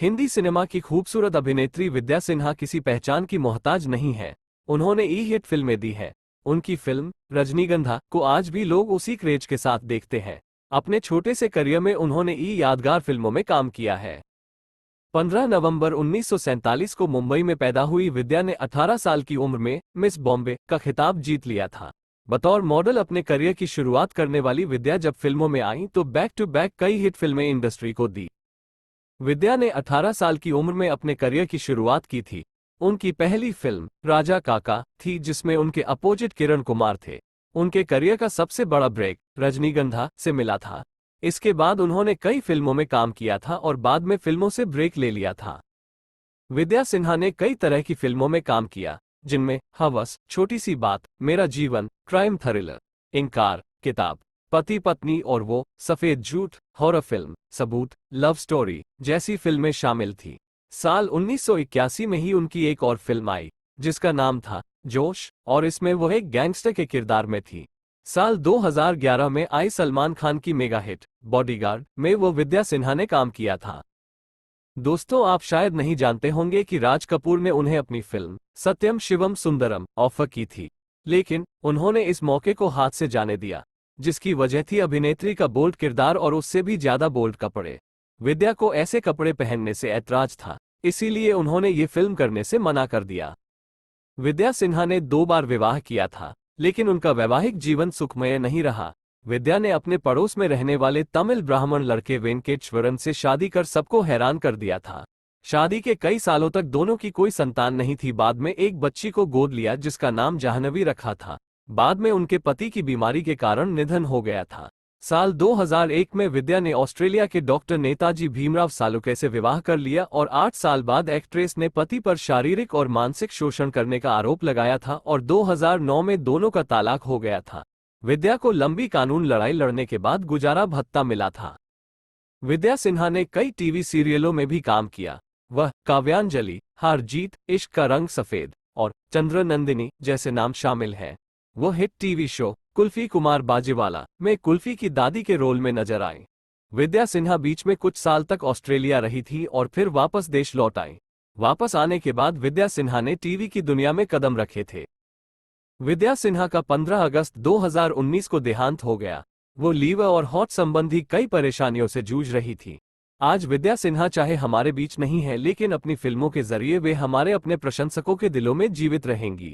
Hindi cinema की खूबसूरत अभिनेत्री विद्या सिन्हा किसी पहचान की मोहताज नहीं है। उन्होंने ई हिट फिल्में दी है। उनकी फिल्म रजनीगंधा को आज भी लोग उसी क्रेज के साथ देखते हैं। अपने छोटे से करियर में उन्होंने ई यादगार फिल्मों में काम किया है। 15 नवंबर 1947 को मुंबई में पैदा हुई विद्या ने 18 साल की उम्र में मिस बॉम्बे का खिताब जीत लिया था। बतौर मॉडल अपने करियर की शुरुआत करने वाली विद्या जब फिल्मों में आई तो बैक टू बैक कई हिट फिल्में इंडस्ट्री को दी। विद्या ने 18 साल की उम्र में अपने करियर की शुरुआत की थी। उनकी पहली फिल्म राजा काका थी जिसमें उनके अपोजिट किरण कुमार थे। उनके करियर का सबसे बड़ा ब्रेक रजनीगंधा से मिला था। इसके बाद उन्होंने कई फिल्मों में काम किया था और बाद में फिल्मों से ब्रेक ले लिया था। विद्या सिन्हा ने कई तरह की फिल्मों में काम किया, जिनमें हवस, छोटी सी बात, मेरा जीवन, क्राइम थ्रिलर, इनकार, किताब, पति पत्नी और वो, सफेद झूठ, हॉरर फिल्म, सबूत, लव स्टोरी जैसी फिल्में शामिल थी। साल 1981 में ही उनकी एक और फिल्म आई, जिसका नाम था जोश, और इसमें वो एक गैंगस्टर के किरदार में थी। साल 2011 में आई सलमान खान की मेगा हिट बॉडीगार्ड में वो विद्या सिन्हा ने काम किया था। दोस्तों, आप शायद नहीं जानते होंगे कि राज कपूर ने उन्हें अपनी फिल्म सत्यम शिवम सुंदरम ऑफर की थी, लेकिन उन्होंने इस मौके को हाथ से जाने दिया, जिसकी वजह थी अभिनेत्री का बोल्ड किरदार और उससे भी ज्यादा बोल्ड कपड़े। विद्या को ऐसे कपड़े पहनने से ऐतराज था, इसीलिए उन्होंने ये फिल्म करने से मना कर दिया। विद्या सिन्हा ने 2 बार विवाह किया था, लेकिन उनका वैवाहिक जीवन सुखमय नहीं रहा। विद्या ने अपने पड़ोस में रहने वाले तमिल ब्राह्मण लड़के वेंकटेश्वरन से शादी कर सबको हैरान कर दिया था। शादी के कई सालों तक दोनों की कोई संतान नहीं थी। बाद में एक बच्ची को गोद लिया जिसका नाम जाह्नवी रखा था। बाद में उनके पति की बीमारी के कारण निधन हो गया था। साल 2001 में विद्या ने ऑस्ट्रेलिया के डॉक्टर नेताजी भीमराव सालुके से विवाह कर लिया और 8 साल बाद एक्ट्रेस ने पति पर शारीरिक और मानसिक शोषण करने का आरोप लगाया था और 2009 में दोनों का तलाक हो गया था। विद्या को लंबी कानून लड़ाई लड़ने के बाद गुजारा भत्ता मिला था। विद्या सिन्हा ने कई टीवी सीरियलों में भी काम किया। वह काव्यांजलि, हार जीत, इश्क का रंग सफेद और चंद्रनंदिनी जैसे नाम शामिल हैं। वो hit TV show Kulfi Kumar Bajewala में कुल्फी की दादी के रोल में नजर आई। विद्या सिन्हा बीच में कुछ साल तक ऑस्ट्रेलिया रही थी और फिर वापस देश लौट आई। वापस आने के बाद विद्या सिन्हा ने टीवी की दुनिया में कदम रखे थे। विद्या सिन्हा का 15 अगस्त 2019 को देहांत हो गया। वो लीवर और हार्ट संबंधी कई परेशानियों से जूझ रही थी। आज विद्या सिन्हा चाहे हमारे बीच नहीं है, लेकिन अपनी फिल्मों के जरिए वे हमारे अपने प्रशंसकों के दिलों में जीवित रहेंगी।